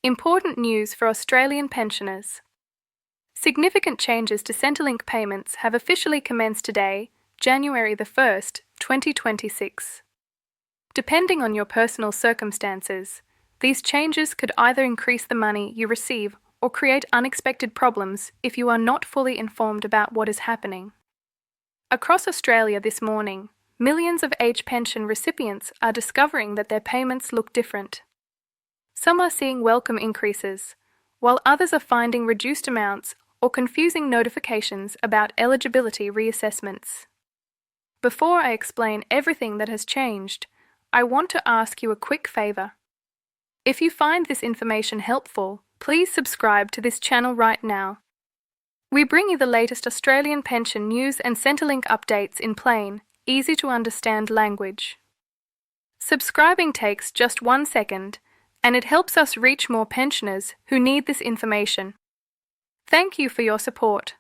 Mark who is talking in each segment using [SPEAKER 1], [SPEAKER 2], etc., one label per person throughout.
[SPEAKER 1] Important news for Australian pensioners. Significant changes to Centrelink payments have officially commenced today, January the 1st, 2026. Depending on your personal circumstances, these changes could either increase the money you receive or create unexpected problems if you are not fully informed about what is happening. Across Australia this morning, millions of age pension recipients are discovering that their payments look different. Some are seeing welcome increases, while others are finding reduced amounts or confusing notifications about eligibility reassessments. Before I explain everything that has changed, I want to ask you a quick favour. If you find this information helpful, please subscribe to this channel right now. We bring you the latest Australian pension news and Centrelink updates in plain, easy to understand language. Subscribing takes just 1 second, and it helps us reach more pensioners who need this information. Thank you for your support.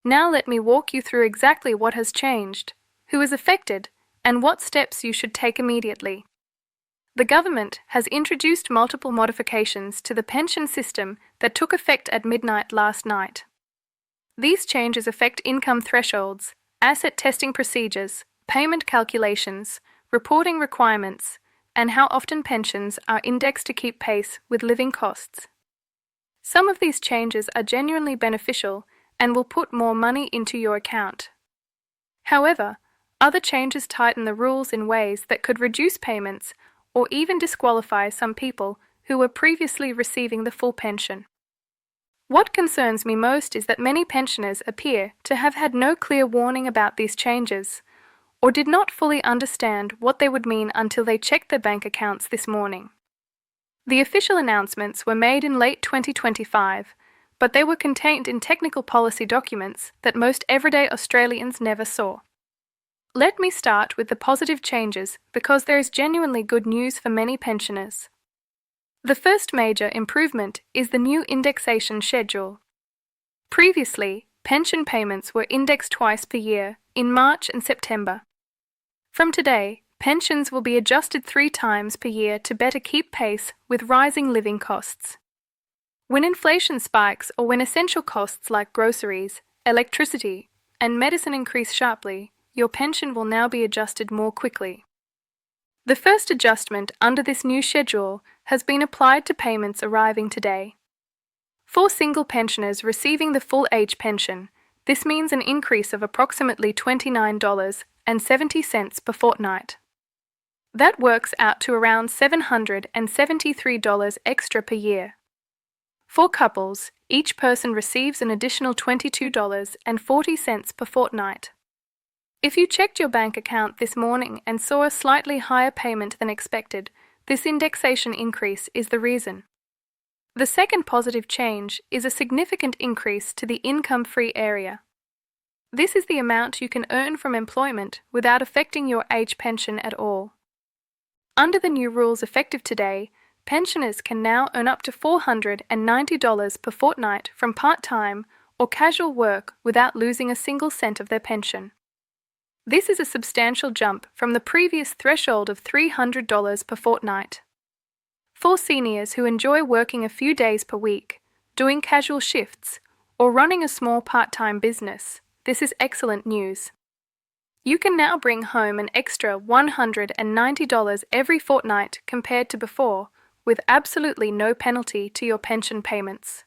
[SPEAKER 1] Now let me walk you through exactly what has changed, who is affected, and what steps you should take immediately. The government has introduced multiple modifications to the pension system that took effect at midnight last night. These changes affect income thresholds, asset testing procedures, payment calculations, reporting requirements, and how often pensions are indexed to keep pace with living costs. Some of these changes are genuinely beneficial and will put more money into your account. However, other changes tighten the rules in ways that could reduce payments or even disqualify some people who were previously receiving the full pension. What concerns me most is that many pensioners appear to have had no clear warning about these changes, or did not fully understand what they would mean until they checked their bank accounts this morning. The official announcements were made in late 2025, but they were contained in technical policy documents that most everyday Australians never saw. Let me start with the positive changes because there is genuinely good news for many pensioners. The first major improvement is the new Indexation Schedule. Previously, pension payments were indexed twice per year, in March and September. From today, pensions will be adjusted 3 times per year to better keep pace with rising living costs. When inflation spikes or when essential costs like groceries, electricity, and medicine increase sharply, your pension will now be adjusted more quickly. The first adjustment under this new schedule has been applied to payments arriving today. For single pensioners receiving the full age pension, this means an increase of approximately $29.70 per fortnight. That works out to around $773 extra per year. For couples, each person receives an additional $22.40 per fortnight. If you checked your bank account this morning and saw a slightly higher payment than expected, this indexation increase is the reason. The second positive change is a significant increase to the income-free area. This is the amount you can earn from employment without affecting your age pension at all. Under the new rules effective today, pensioners can now earn up to $490 per fortnight from part-time or casual work without losing a single cent of their pension. This is a substantial jump from the previous threshold of $300 per fortnight. For seniors who enjoy working a few days per week, doing casual shifts, or running a small part-time business, this is excellent news. You can now bring home an extra $190 every fortnight compared to before, with absolutely no penalty to your pension payments.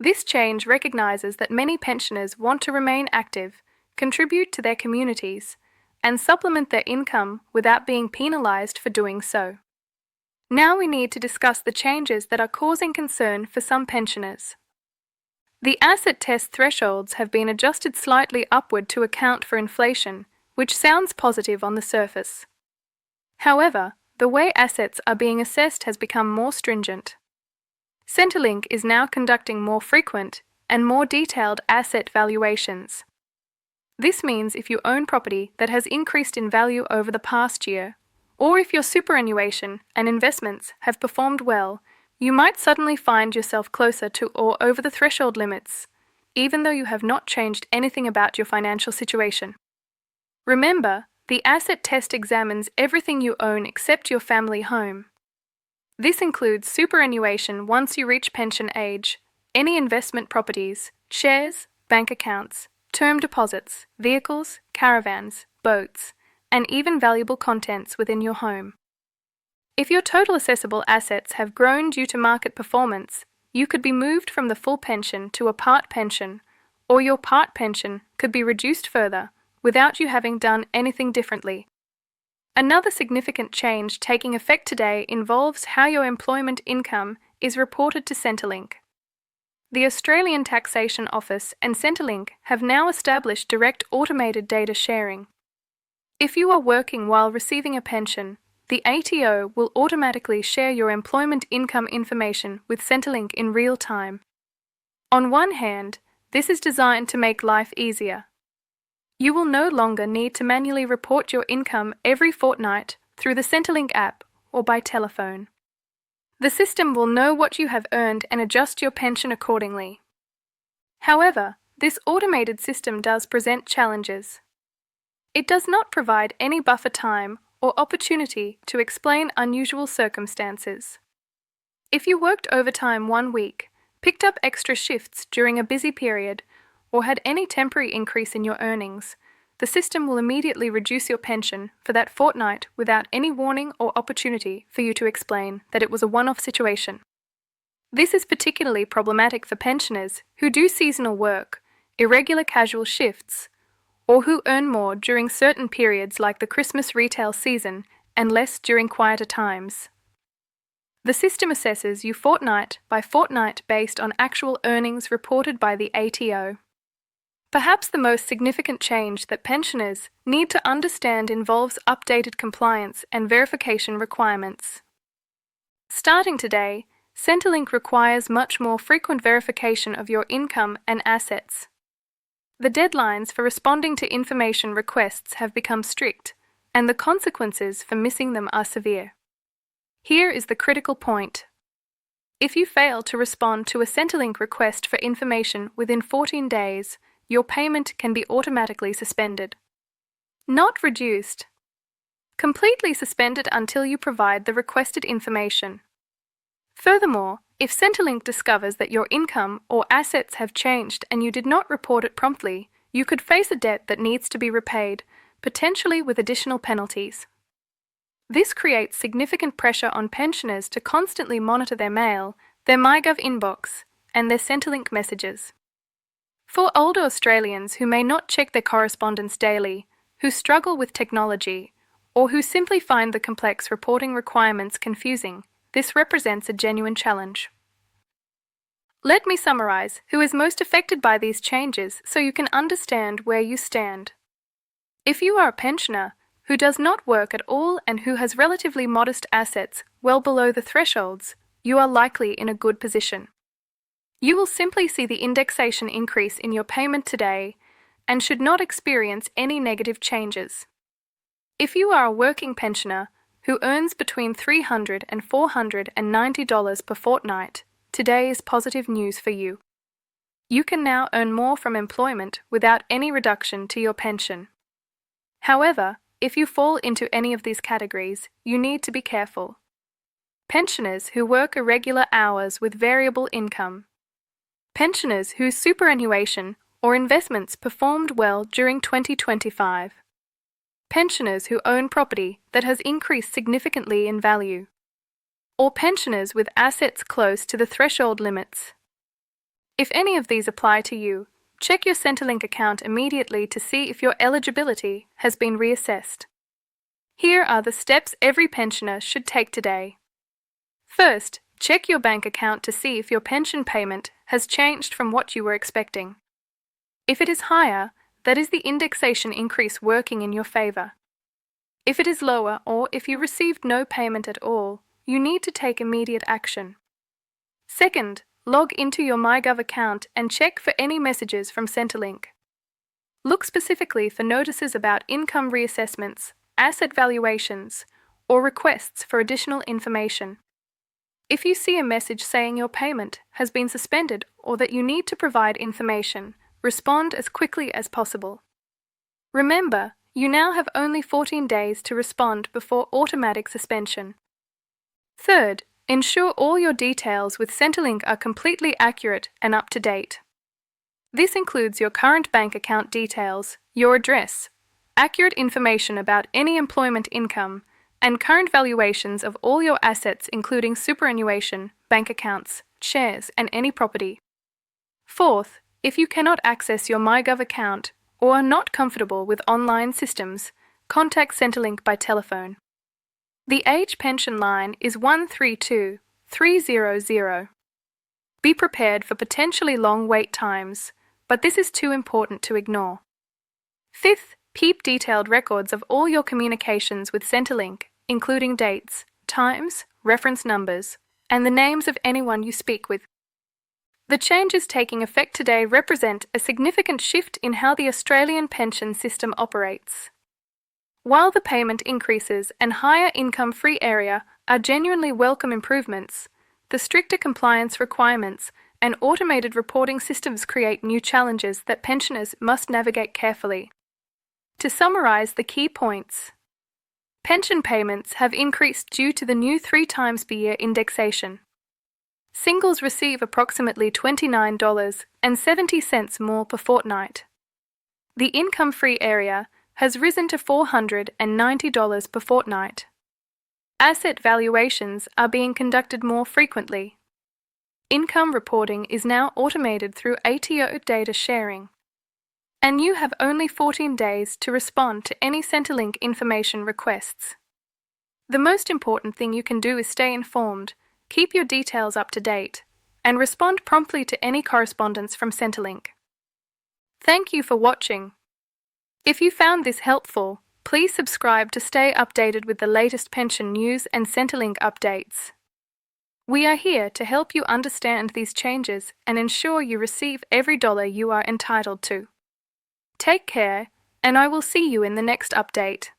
[SPEAKER 1] This change recognises that many pensioners want to remain active, contribute to their communities, and supplement their income without being penalised for doing so. Now we need to discuss the changes that are causing concern for some pensioners. The asset test thresholds have been adjusted slightly upward to account for inflation, which sounds positive on the surface. However, the way assets are being assessed has become more stringent. Centrelink is now conducting more frequent and more detailed asset valuations. This means if you own property that has increased in value over the past year, or if your superannuation and investments have performed well, you might suddenly find yourself closer to or over the threshold limits, even though you have not changed anything about your financial situation. Remember, the asset test examines everything you own except your family home. This includes superannuation once you reach pension age, any investment properties, shares, bank accounts, term deposits, vehicles, caravans, boats, and even valuable contents within your home. If your total assessable assets have grown due to market performance, you could be moved from the full pension to a part pension, or your part pension could be reduced further without you having done anything differently. Another significant change taking effect today involves how your employment income is reported to Centrelink. The Australian Taxation Office and Centrelink have now established direct automated data sharing. If you are working while receiving a pension, the ATO will automatically share your employment income information with Centrelink in real time. On one hand, this is designed to make life easier. You will no longer need to manually report your income every fortnight through the Centrelink app or by telephone. The system will know what you have earned and adjust your pension accordingly. However, this automated system does present challenges. It does not provide any buffer time or opportunity to explain unusual circumstances. If you worked overtime 1 week, picked up extra shifts during a busy period, or had any temporary increase in your earnings, the system will immediately reduce your pension for that fortnight without any warning or opportunity for you to explain that it was a one-off situation. This is particularly problematic for pensioners who do seasonal work, irregular casual shifts, or who earn more during certain periods like the Christmas retail season and less during quieter times. The system assesses you fortnight by fortnight based on actual earnings reported by the ATO. Perhaps the most significant change that pensioners need to understand involves updated compliance and verification requirements. Starting today, Centrelink requires much more frequent verification of your income and assets. The deadlines for responding to information requests have become strict, and the consequences for missing them are severe. Here is the critical point. If you fail to respond to a Centrelink request for information within 14 days, your payment can be automatically suspended. Not reduced. Completely suspended until you provide the requested information. Furthermore, if Centrelink discovers that your income or assets have changed and you did not report it promptly, you could face a debt that needs to be repaid, potentially with additional penalties. This creates significant pressure on pensioners to constantly monitor their mail, their MyGov inbox, and their Centrelink messages. For older Australians who may not check their correspondence daily, who struggle with technology, or who simply find the complex reporting requirements confusing, this represents a genuine challenge. Let me summarise who is most affected by these changes so you can understand where you stand. If you are a pensioner who does not work at all and who has relatively modest assets well below the thresholds, you are likely in a good position. You will simply see the indexation increase in your payment today and should not experience any negative changes. If you are a working pensioner who earns between $300 and $490 per fortnight, today is positive news for you. You can now earn more from employment without any reduction to your pension. However, if you fall into any of these categories, you need to be careful. Pensioners who work irregular hours with variable income. Pensioners whose superannuation or investments performed well during 2025. Pensioners who own property that has increased significantly in value. Or pensioners with assets close to the threshold limits. If any of these apply to you, check your Centrelink account immediately to see if your eligibility has been reassessed. Here are the steps every pensioner should take today. First, check your bank account to see if your pension payment has changed from what you were expecting. If it is higher, that is the indexation increase working in your favour. If it is lower, or if you received no payment at all, you need to take immediate action. Second, log into your MyGov account and check for any messages from Centrelink. Look specifically for notices about income reassessments, asset valuations, or requests for additional information. If you see a message saying your payment has been suspended or that you need to provide information, respond as quickly as possible. Remember, you now have only 14 days to respond before automatic suspension. Third, Ensure all your details with Centrelink are completely accurate and up to date. This includes your current bank account details, your address, accurate information about any employment income, and current valuations of all your assets including superannuation, bank accounts, shares, and any property. Fourth, if you cannot access your MyGov account or are not comfortable with online systems, contact Centrelink by telephone. The age pension line is 132-300. Be prepared for potentially long wait times, but this is too important to ignore. Fifth, keep detailed records of all your communications with Centrelink, including dates, times, reference numbers, and the names of anyone you speak with. The changes taking effect today represent a significant shift in how the Australian pension system operates. While the payment increases and higher income-free area are genuinely welcome improvements, the stricter compliance requirements and automated reporting systems create new challenges that pensioners must navigate carefully. To summarise the key points, pension payments have increased due to the new 3 times per year indexation. Singles receive approximately $29.70 more per fortnight. The income-free area has risen to $490 per fortnight. Asset valuations are being conducted more frequently. Income reporting is now automated through ATO data sharing. And you have only 14 days to respond to any Centrelink information requests. The most important thing you can do is stay informed, keep your details up to date, and respond promptly to any correspondence from Centrelink. Thank you for watching. If you found this helpful, please subscribe to stay updated with the latest pension news and Centrelink updates. We are here to help you understand these changes and ensure you receive every dollar you are entitled to. Take care, and I will see you in the next update.